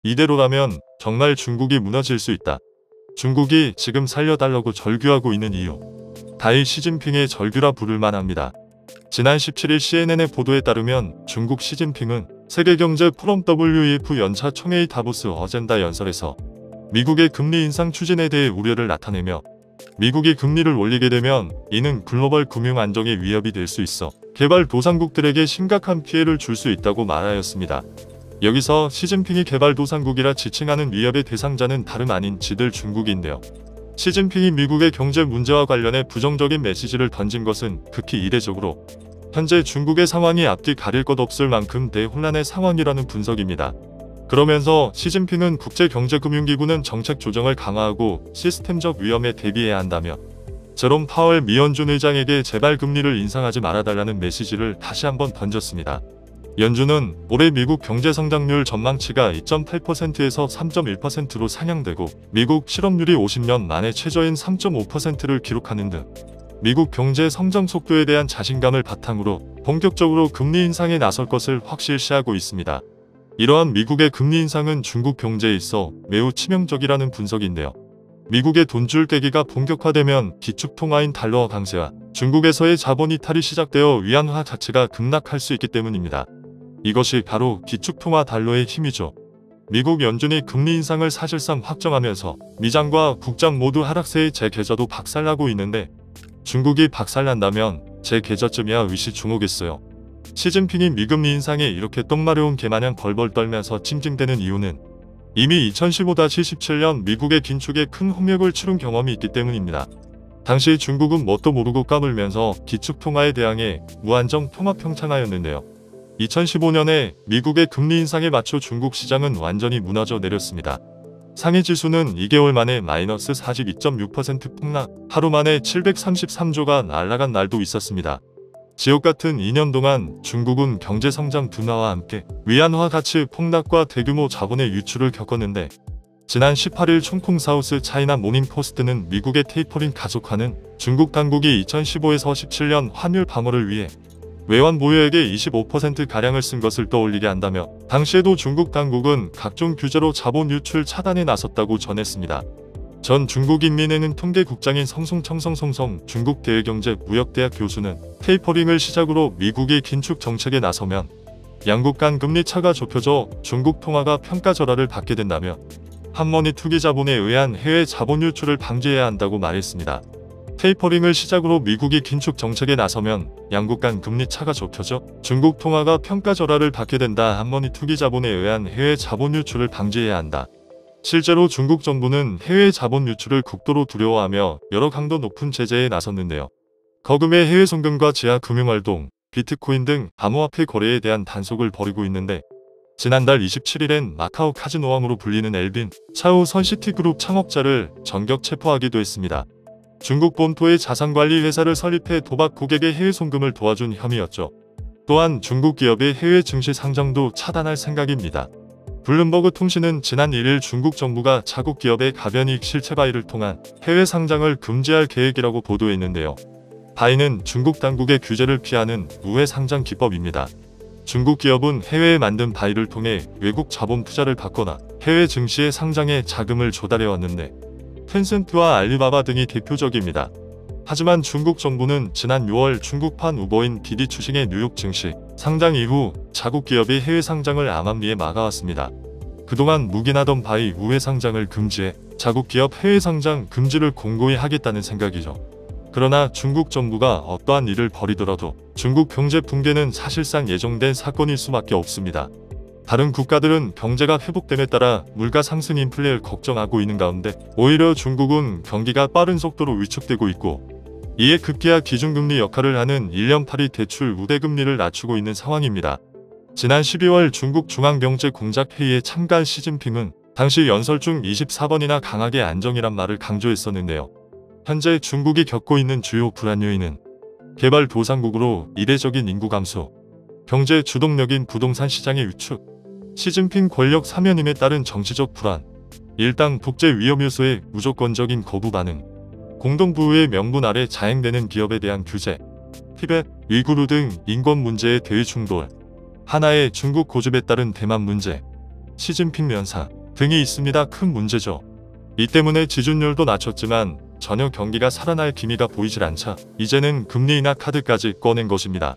이대로라면 정말 중국이 무너질 수 있다. 중국이 지금 살려달라고 절규하고 있는 이유. 다이 시진핑의 절규라 부를 만합니다. 지난 17일 CNN의 보도에 따르면 중국 시진핑은 세계경제 포럼 WEF 연차 총회의 다보스 어젠다 연설에서 미국의 금리 인상 추진에 대해 우려를 나타내며 미국이 금리를 올리게 되면 이는 글로벌 금융 안정에 위협이 될 수 있어 개발도상국들에게 심각한 피해를 줄 수 있다고 말하였습니다. 여기서 시진핑이 개발도상국이라 지칭하는 위협의 대상자는 다름 아닌 지들 중국인데요. 시진핑이 미국의 경제 문제와 관련해 부정적인 메시지를 던진 것은 극히 이례적으로 현재 중국의 상황이 앞뒤 가릴 것 없을 만큼 대혼란의 상황이라는 분석입니다. 그러면서 시진핑은 국제경제금융기구는 정책 조정을 강화하고 시스템적 위험에 대비해야 한다며 제롬 파월 미 연준 의장에게 제발 금리를 인상하지 말아달라는 메시지를 다시 한번 던졌습니다. 연준은 올해 미국 경제성장률 전망치가 2.8%에서 3.1%로 상향되고 미국 실업률이 50년 만에 최저인 3.5%를 기록하는 등 미국 경제 성장 속도에 대한 자신감을 바탕으로 본격적으로 금리 인상에 나설 것을 확실시하고 있습니다. 이러한 미국의 금리 인상은 중국 경제에 있어 매우 치명적이라는 분석인데요. 미국의 돈줄 깨기가 본격화되면 기축통화인 달러 강세와 중국에서의 자본 이탈이 시작되어 위안화 자체가 급락할 수 있기 때문입니다. 이것이 바로 기축통화 달러의 힘이죠. 미국 연준이 금리 인상을 사실상 확정하면서 미장과 국장 모두 하락세의 재계좌도 박살나고 있는데 중국이 박살난다면 재계좌쯤이야 의시주목했어요. 시진핑이 미금리 인상에 이렇게 똥마려운 개마냥 벌벌 떨면서 찡찡대는 이유는 이미 2015-17년 미국의 긴축에 큰 홍역을 치른 경험이 있기 때문입니다. 당시 중국은 뭣도 모르고 까불면서 기축통화에 대항해 무한정 통화평창하였는데요. 2015년에 미국의 금리 인상에 맞춰 중국 시장은 완전히 무너져 내렸습니다. 상해지수는 2개월 만에 마이너스 42.6% 폭락, 하루 만에 733조가 날아간 날도 있었습니다. 지옥같은 2년 동안 중국은 경제성장 둔화와 함께 위안화 가치 폭락과 대규모 자본의 유출을 겪었는데 지난 18일 총콩사우스 차이나 모닝포스트는 미국의 테이퍼링 가속화는 중국 당국이 2015에서 17년 환율 방어를 위해 외환 보유액의 25%가량을 쓴 것을 떠올리게 한다며 당시에도 중국 당국은 각종 규제로 자본 유출 차단에 나섰다고 전했습니다. 전 중국인민은행 통계국장인 성송 중국 대외경제무역대학 교수는 테이퍼링을 시작으로 미국이 긴축 정책에 나서면 양국 간 금리 차가 좁혀져 중국 통화가 평가절하를 받게 된다며 한머니 투기 자본에 의한 해외 자본 유출을 방지해야 한다고 말했습니다. 테이퍼링을 시작으로 미국이 긴축 정책에 나서면 양국 간 금리 차가 좁혀져 중국 통화가 평가절하를 받게 된다. 한머니 투기 자본에 의한 해외 자본 유출을 방지해야 한다. 실제로 중국 정부는 해외 자본 유출을 극도로 두려워하며 여러 강도 높은 제재에 나섰는데요. 거금의 해외 송금과 지하 금융활동, 비트코인 등 암호화폐 거래에 대한 단속을 벌이고 있는데 지난달 27일엔 마카오 카지노왕으로 불리는 엘빈 차오 선시티그룹 창업자를 전격 체포하기도 했습니다. 중국 본토의 자산관리 회사를 설립해 도박 고객의 해외 송금을 도와준 혐의였죠. 또한 중국 기업의 해외 증시 상장도 차단할 생각입니다. 블룸버그 통신은 지난 1일 중국 정부가 자국 기업의 가변이익 실체 바이를 통한 해외 상장을 금지할 계획이라고 보도했는데요. 바이는 중국 당국의 규제를 피하는 우회 상장 기법입니다. 중국 기업은 해외에 만든 바이를 통해 외국 자본 투자를 받거나 해외 증시의 상장에 자금을 조달해왔는데 텐센트와 알리바바 등이 대표적입니다. 하지만 중국 정부는 지난 6월 중국판 우버인 디디 추싱의 뉴욕 증시 상장 이후 자국 기업의 해외 상장을 암암리에 막아왔습니다. 그동안 묵인하던 바이 우회 상장을 금지해 자국 기업 해외 상장 금지를 공고히 하겠다는 생각이죠. 그러나 중국 정부가 어떠한 일을 벌이더라도 중국 경제 붕괴는 사실상 예정된 사건일 수밖에 없습니다. 다른 국가들은 경제가 회복됨에 따라 물가 상승 인플레를 걱정하고 있는 가운데 오히려 중국은 경기가 빠른 속도로 위축되고 있고 이에 급기야 기준금리 역할을 하는 1년 8위 대출 우대금리를 낮추고 있는 상황입니다. 지난 12월 중국 중앙경제공작회의에 참가한 시진핑은 당시 연설 중 24번이나 강하게 안정이란 말을 강조했었는데요. 현재 중국이 겪고 있는 주요 불안 요인은 개발도상국으로 이례적인 인구 감소, 경제 주동력인 부동산 시장의 위축, 시진핑 권력 사면임에 따른 정치적 불안, 일당 독재 위험 요소의 무조건적인 거부 반응, 공동부의 명분 아래 자행되는 기업에 대한 규제, 티벳, 위구르 등 인권 문제의 대외 충돌, 하나의 중국 고집에 따른 대만 문제, 시진핑 면상 등이 있습니다. 큰 문제죠. 이 때문에 지준율도 낮췄지만 전혀 경기가 살아날 기미가 보이질 않자 이제는 금리 인하 카드까지 꺼낸 것입니다.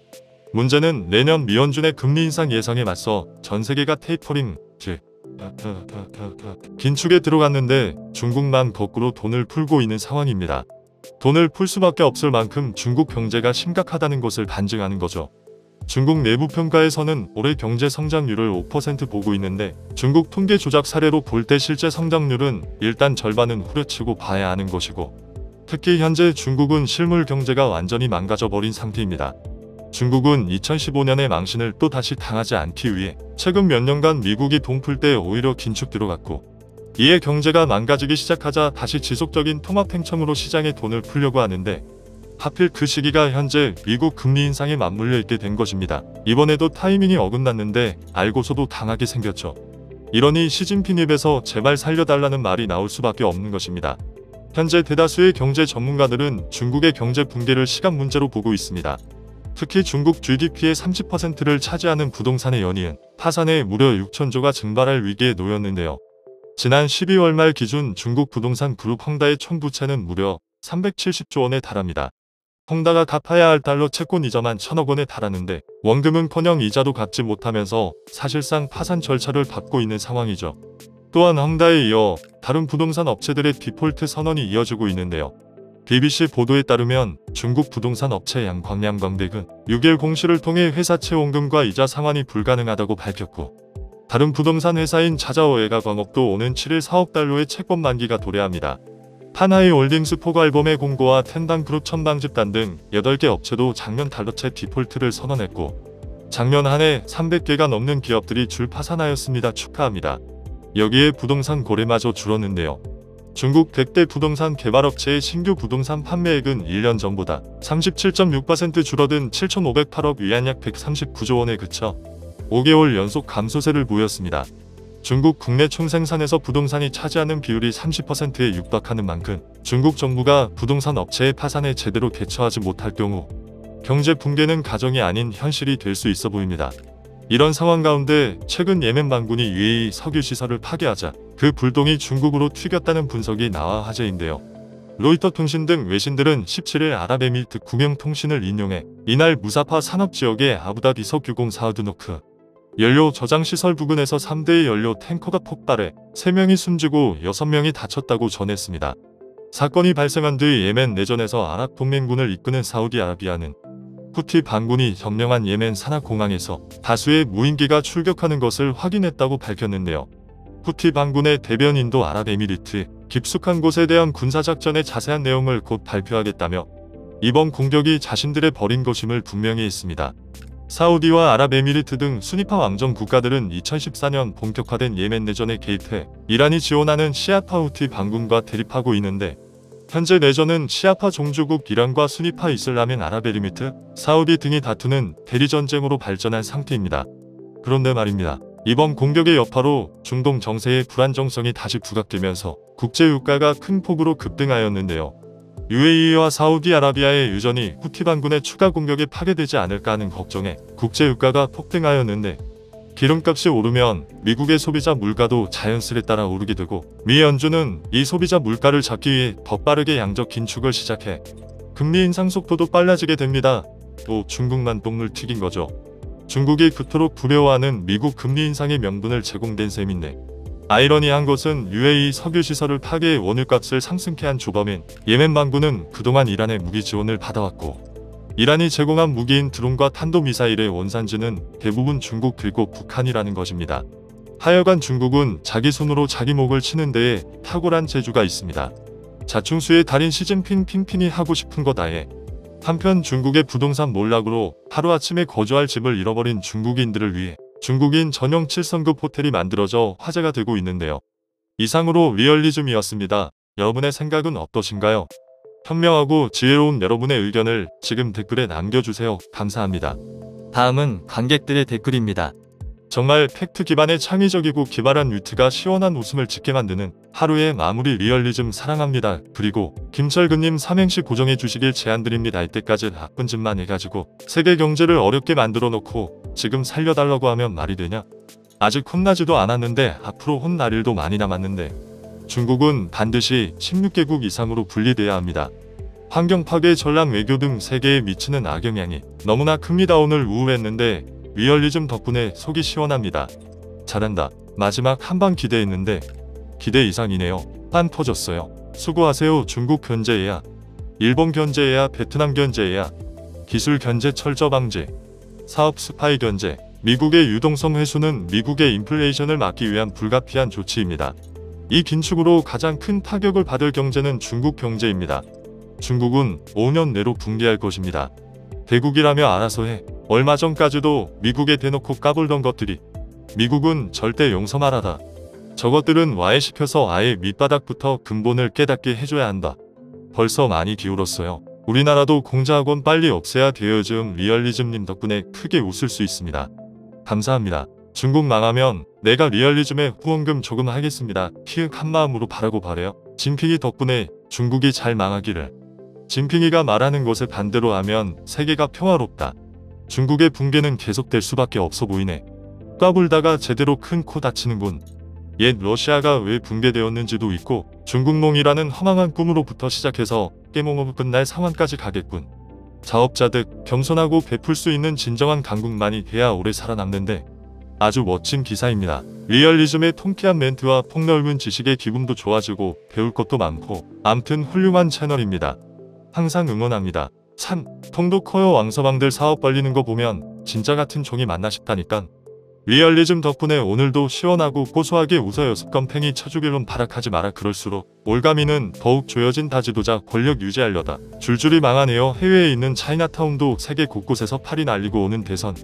문제는 내년 미연준의 금리 인상 예상에 맞서 전 세계가 테이퍼링, 즉 긴축에 들어갔는데 중국만 거꾸로 돈을 풀고 있는 상황입니다. 돈을 풀 수밖에 없을 만큼 중국 경제가 심각하다는 것을 반증하는 거죠. 중국 내부 평가에서는 올해 경제 성장률을 5% 보고 있는데 중국 통계 조작 사례로 볼 때 실제 성장률은 일단 절반은 후려치고 봐야 하는 것이고, 특히 현재 중국은 실물 경제가 완전히 망가져버린 상태입니다. 중국은 2015년의 망신을 또 다시 당하지 않기 위해 최근 몇 년간 미국이 돈 풀 때 오히려 긴축 들어갔고, 이에 경제가 망가지기 시작하자 다시 지속적인 통합 팽창으로 시장에 돈을 풀려고 하는데, 하필 그 시기가 현재 미국 금리 인상에 맞물려 있게 된 것입니다. 이번에도 타이밍이 어긋났는데 알고서도 당하게 생겼죠. 이러니 시진핑 입에서 제발 살려달라는 말이 나올 수밖에 없는 것입니다. 현재 대다수의 경제 전문가들은 중국의 경제 붕괴를 시간 문제로 보고 있습니다. 특히 중국 GDP의 30%를 차지하는 부동산의 연이은 파산에 무려 6천조가 증발할 위기에 놓였는데요. 지난 12월 말 기준 중국 부동산 그룹 헝다의 총 부채는 무려 370조 원에 달합니다. 헝다가 갚아야 할 달러 채권 이자만 1,000억 원에 달하는데 원금은커녕 이자도 갚지 못하면서 사실상 파산 절차를 밟고 있는 상황이죠. 또한 헝다에 이어 다른 부동산 업체들의 디폴트 선언이 이어지고 있는데요. BBC 보도에 따르면 중국 부동산 업체 양광양광백은 6일 공시를 통해 회사채 원금과 이자 상환이 불가능하다고 밝혔고, 다른 부동산 회사인 차자오에가광업도 오는 7일 4억 달러의 채권 만기가 도래합니다. 하나이 홀딩스 포괄범의 공고와 텐당그룹 천방집단 등 8개 업체도 작년 달러채 디폴트를 선언했고, 작년 한 해 300개가 넘는 기업들이 줄 파산하였습니다. 축하합니다. 여기에 부동산 거래마저 줄었는데요. 중국 100대 부동산 개발업체의 신규 부동산 판매액은 1년 전보다 37.6% 줄어든 7,508억 위안 약 139조 원에 그쳐 5개월 연속 감소세를 보였습니다. 중국 국내 총생산에서 부동산이 차지하는 비율이 30%에 육박하는 만큼 중국 정부가 부동산 업체의 파산에 제대로 대처하지 못할 경우 경제 붕괴는 가정이 아닌 현실이 될 수 있어 보입니다. 이런 상황 가운데 최근 예멘 반군이 UAE 석유시설을 파괴하자 그 불똥이 중국으로 튀겼다는 분석이 나와 화제인데요. 로이터 통신 등 외신들은 17일 아랍에미리트 국영통신을 인용해 이날 무사파 산업지역의 아부다비 석유공사 아드노크 연료 저장시설 부근에서 3대의 연료 탱커가 폭발해 3명이 숨지고 6명이 다쳤다고 전했습니다. 사건이 발생한 뒤 예멘 내전에서 아랍 동맹군을 이끄는 사우디아라비아는 후티 반군이 점령한 예멘 사나 공항에서 다수의 무인기가 출격하는 것을 확인했다고 밝혔는데요. 후티 반군의 대변인도 아랍에미리트 깊숙한 곳에 대한 군사작전의 자세한 내용을 곧 발표하겠다며 이번 공격이 자신들의 벌인 것임을 분명히 했습니다. 사우디와 아랍에미리트 등 순위파 왕정 국가들은 2014년 본격화된 예멘 내전에 개입해 이란이 지원하는 시아파 후티 반군과 대립하고 있는데, 현재 내전은 시아파 종주국 이란과 순위파 이슬람인 아랍에미리트, 사우디 등이 다투는 대리전쟁으로 발전한 상태입니다. 그런데 말입니다. 이번 공격의 여파로 중동 정세의 불안정성이 다시 부각되면서 국제유가가 큰 폭으로 급등하였는데요. UAE와 사우디아라비아의 유전이 후티 반군의 추가 공격에 파괴되지 않을까 하는 걱정에 국제유가가 폭등하였는데, 기름값이 오르면 미국의 소비자 물가도 자연스레 따라 오르게 되고, 미 연준은 이 소비자 물가를 잡기 위해 더 빠르게 양적 긴축을 시작해 금리 인상 속도도 빨라지게 됩니다. 또 중국만 똥물 튀긴 거죠. 중국이 그토록 두려워하는 미국 금리 인상의 명분을 제공된 셈인데, 아이러니한 것은 UAE 석유시설을 파괴해 원유값을 상승케 한 주범인 예멘 반군은 그동안 이란의 무기 지원을 받아왔고, 이란이 제공한 무기인 드론과 탄도미사일의 원산지는 대부분 중국 그리고 북한이라는 것입니다. 하여간 중국은 자기 손으로 자기 목을 치는 데에 탁월한 재주가 있습니다. 자충수의 달인 시진핑 핑핑이 하고 싶은 것 아예. 한편 중국의 부동산 몰락으로 하루아침에 거주할 집을 잃어버린 중국인들을 위해 중국인 전용 7성급 호텔이 만들어져 화제가 되고 있는데요. 이상으로 리얼리즘이었습니다. 여러분의 생각은 어떠신가요? 현명하고 지혜로운 여러분의 의견을 지금 댓글에 남겨주세요. 감사합니다. 다음은 관객들의 댓글입니다. 정말 팩트 기반의 창의적이고 기발한 위트가 시원한 웃음을 짓게 만드는 하루의 마무리 리얼리즘 사랑합니다. 그리고 김철근님 삼행시 고정해 주시길 제안드립니다. 이때까지 나쁜 짓만 해가지고 세계 경제를 어렵게 만들어 놓고 지금 살려달라고 하면 말이 되냐? 아직 혼나지도 않았는데 앞으로 혼날 일도 많이 남았는데 중국은 반드시 16개국 이상으로 분리돼야 합니다. 환경 파괴, 전략 외교 등 세계에 미치는 악영향이 너무나 큽니다. 오늘 우울했는데 리얼리즘 덕분에 속이 시원합니다. 잘한다. 마지막 한방 기대했는데 기대 이상이네요. 빵 터졌어요. 수고하세요. 중국 견제해야, 일본 견제해야, 베트남 견제해야, 기술 견제, 철저 방지, 사업 스파이 견제. 미국의 유동성 회수는 미국의 인플레이션을 막기 위한 불가피한 조치입니다. 이 긴축으로 가장 큰 타격을 받을 경제는 중국 경제입니다. 중국은 5년 내로 붕괴할 것입니다. 대국이라며 알아서 해. 얼마 전까지도 미국에 대놓고 까불던 것들이 미국은 절대 용서 말하다. 저것들은 와해시켜서 아예 밑바닥부터 근본을 깨닫게 해줘야 한다. 벌써 많이 기울었어요. 우리나라도 공자학원 빨리 없애야 돼요. 요즘 리얼리즘님 덕분에 크게 웃을 수 있습니다. 감사합니다. 중국 망하면 내가 리얼리즘에 후원금 조금 하겠습니다. 키읔 한마음으로 바라고 바래요. 진핑이 덕분에 중국이 잘 망하기를. 진핑이가 말하는 것을 반대로 하면 세계가 평화롭다. 중국의 붕괴는 계속될 수밖에 없어 보이네. 까불다가 제대로 큰 코 다치는군. 옛 러시아가 왜 붕괴되었는지도 있고 중국몽이라는 허망한 꿈으로부터 시작해서 깨몽으로 끝날 상황까지 가겠군. 자업자득, 겸손하고 베풀 수 있는 진정한 강국만이 돼야 오래 살아남는데 아주 멋진 기사입니다. 리얼리즘의 통쾌한 멘트와 폭넓은 지식에 기분도 좋아지고 배울 것도 많고 암튼 훌륭한 채널입니다. 항상 응원합니다. 참 통도 커요. 왕서방들 사업 벌리는 거 보면 진짜 같은 종이 맞나 싶다니깐. 리얼리즘 덕분에 오늘도 시원하고 고소하게 웃어요. 습관팽이 쳐주길론 발악하지 마라. 그럴수록 올가미는 더욱 조여진 다지도자 권력 유지하려다 줄줄이 망하네요. 해외에 있는 차이나타운도 세계 곳곳에서 팔이 날리고 오는 대선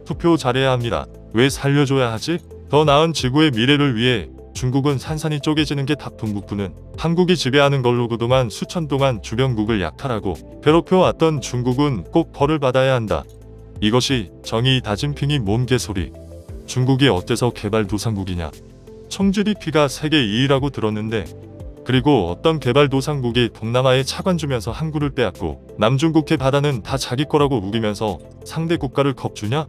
투표 잘해야 합니다. 왜 살려줘야 하지? 더 나은 지구의 미래를 위해 중국은 산산이 쪼개지는 게 답. 동북부는 한국이 지배하는 걸로 그동안 수천 동안 주변국을 약탈하고 괴롭혀왔던 중국은 꼭 벌을 받아야 한다. 이것이 정의. 다진핑이 뭔 개소리. 중국이 어때서 개발도상국이냐. 총 GDP가 세계 2위라고 들었는데 그리고 어떤 개발도상국이 동남아에 차관 주면서 항구를 빼앗고 남중국해 바다는 다 자기 거라고 우기면서 상대 국가를 겁주냐?